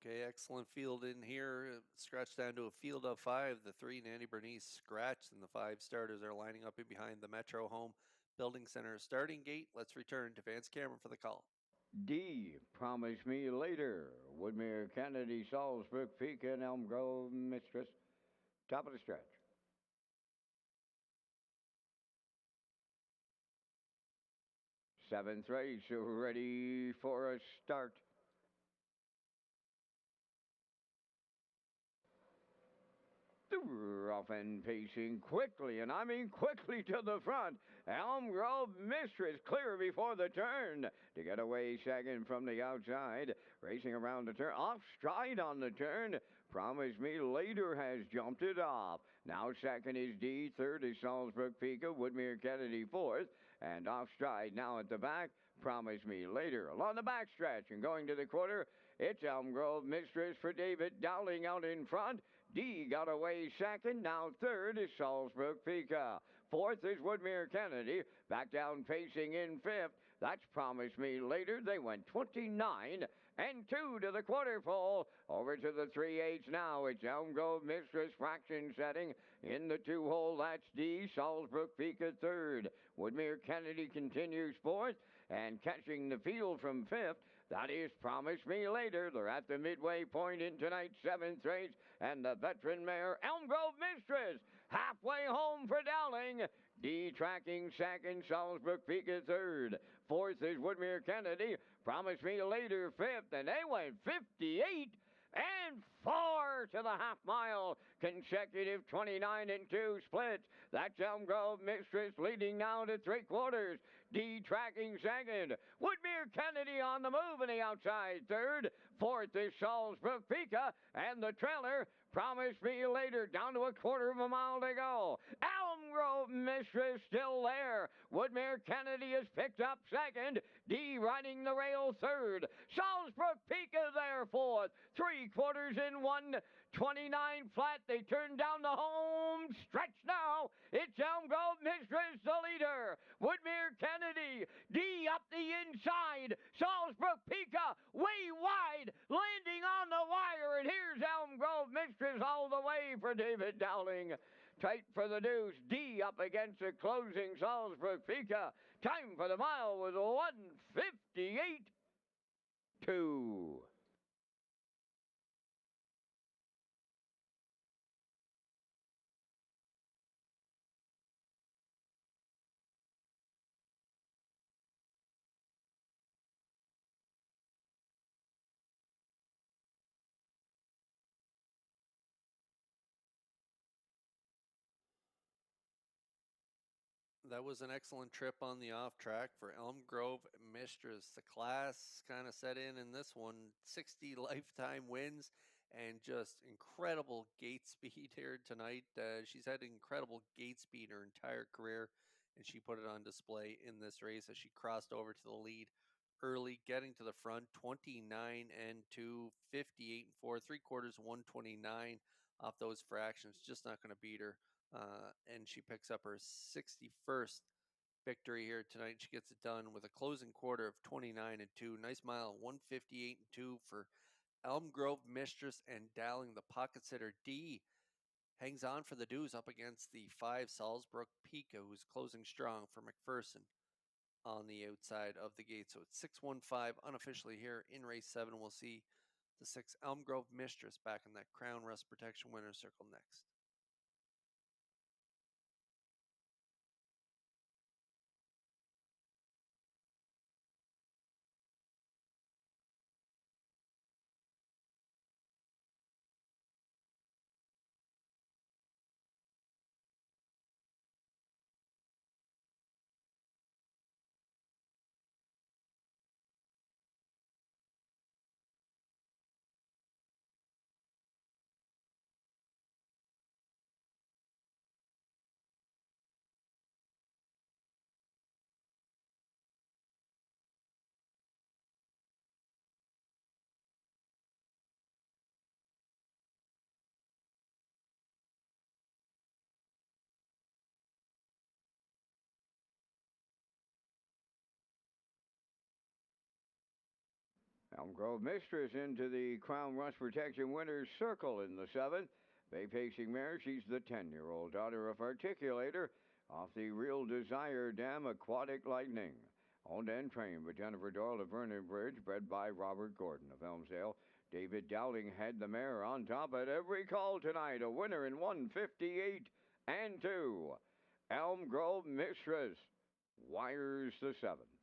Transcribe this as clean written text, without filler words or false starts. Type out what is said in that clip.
Okay, excellent field in here. Scratched down to a field of five. The three, Nanny Bernice, scratched, and the five starters are lining up in behind the Metro Home Building Center starting gate. Let's return to Vance Cameron for the call. D, Promise Me Later. Woodmere, Kennedy, Salisbury, Peak, and Elm Grove, Mistress. Top of the stretch. Seventh race, ready for a start. Off and pacing quickly, and I mean quickly to the front. Elm Grove Mistress clear before the turn to get away second from the outside. Racing around the turn, off stride on the turn. Promise Me Later has jumped it off. Now second is D, third is Salisbury Pika, Woodmere Kennedy fourth, and off stride now at the back. Promise Me Later. Along the backstretch and going to the quarter, it's Elm Grove Mistress for David Dowling out in front. D got away second. Now third is Salisbury Pika. Fourth is Woodmere Kennedy. Back down facing in fifth. That's Promise Me Later. They went 29 and 2 to the quarter pole. Over to the 3/8 now. It's Elm Grove Mistress fraction setting. In the 2-hole, that's D. Salisbury Pika third. Woodmere Kennedy continues fourth. And catching the field from fifth, that is Promise Me Later. They're at the midway point in tonight's seventh race. And the veteran mare, Elm Grove Mistress, halfway home for Dowling. D tracking second, Salisbury Pika third. Fourth is Woodmere Kennedy. Promise Me Later fifth, and they went 58 and 4 to the half mile. Consecutive 29 and 2 splits. That's Elm Grove Mistress leading now to three quarters. D tracking second. Woodmere Kennedy on the move in the outside third. Fourth is Salisbury Pika, and the trailer, Promise Me Later, down to a quarter of a mile to go. Elm Grove Mistress still there. Woodmere Kennedy is picked up second. D riding the rail third. Salisbury Pika there fourth. Three quarters in 1:29 flat. They turn down the home stretch now. It's Elm Grove Mistress, the leader. Woodmere Kennedy, D up the inside. Salisbury Pika way wide, landing on the wire. And here's Elm Grove Mistress all the way for David Dowling. Tight for the deuce. D up against the closing Salisbury Pika. Time for the mile was 1:58.2. That was an excellent trip on the off track for Elm Grove Mistress. The class kind of set in this one. 60 lifetime wins and just incredible gate speed here tonight. She's had incredible gate speed her entire career, and she put it on display in this race as she crossed over to the lead early, getting to the front 29 and 2, 58 and 4, three quarters, 129 off those fractions. Just not going to beat her. And she picks up her 61st victory here tonight. She gets it done with a closing quarter of 29 and 2. Nice mile, 158 and 2 for Elm Grove Mistress, and Dowling, the pocket sitter D, hangs on for the dues up against the 5 Salisbury Pika, who's closing strong for McPherson on the outside of the gate. So it's 6-1-5 unofficially here in race 7. We'll see the 6 Elm Grove Mistress back in that Crown Rust Protection winner's circle next. Elm Grove Mistress into the Crown Rust Protection Winner's Circle in the 7th. Bay Pacing Mare, she's the 10-year-old daughter of Articulator off the Real Desire Dam Aquatic Lightning. Owned and trained by Jennifer Doyle of Vernon Bridge, bred by Robert Gordon of Elmsdale. David Dowling had the mare on top at every call tonight. A winner in 158 and 2. Elm Grove Mistress wires the 7th.